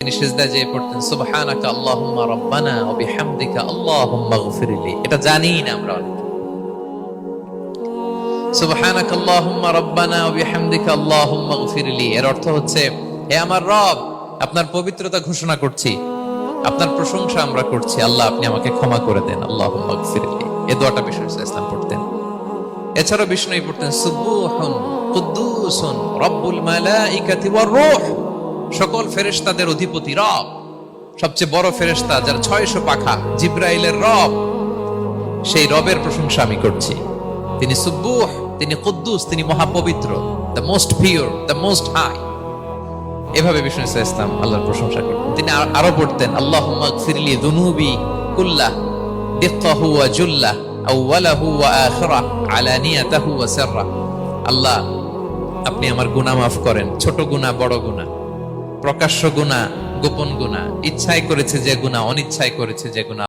তিনি সিজদায় যেয়ে পড়তেন সুবহানাকা আল্লাহুম্মা রাব্বানা ওয়া বিহামদিকা আল্লাহুম্মা ইগফিরলি। এটা জানি না আমরা অনেকে। সুবহানাকা আল্লাহুম্মা রাব্বানা ওয়া বিহামদিকা আল্লাহুম্মা ইগফিরলি এর অর্থ হচ্ছে, হে আমার রব, আপনার পবিত্রতা ঘোষণা করছি, আপনার প্রশংসা আমরা করছি, আল্লাহ আপনি আমাকে ক্ষমা করে দেন, আল্লাহুম্মা ইগফিরলি। এই দোয়াটা বিষ্ণু ইসলাম পড়তেন। এছাড়াও বিষ্ণু পড়তেন সুবহুন কুদ্দুসুন রব্বুল মালাইকাতি ওয়ার রূহ, সকল ফেরেশতাদের অধিপতি রব, সবচেয়ে বড় ফেরেশতা যার 600 পাখা, জিবরাইলের রব, সেই রবের প্রশংসা আমি করছি। তিনি সুবুহ, তিনি কুদ্দুস, তিনি মহাপবিত্র, the most pure, the most high. এভাবে বিষ্ণু ইসলাম আল্লাহর প্রশংসা করতেন। তিনি আরো পড়তেন আল্লাহুম্মা ইগফিরলি যুনুবি কুল্লাহ দিক্কাহু ওয়া জুল্লাহ আউওয়ালাহু ওয়া আখিরাহ আলানিয়াতাহু ওয়া সিররাহ। আল্লাহ আপনি আমার গুনাহ মাফ করেন, ছোট গুনাহ, বড় গুনাহ, প্রকাশ্য গুনাহ, গোপন গুনাহ, ইচ্ছায় করেছে যে গুনাহ, অনিচ্ছায় করেছে যে গুনাহ।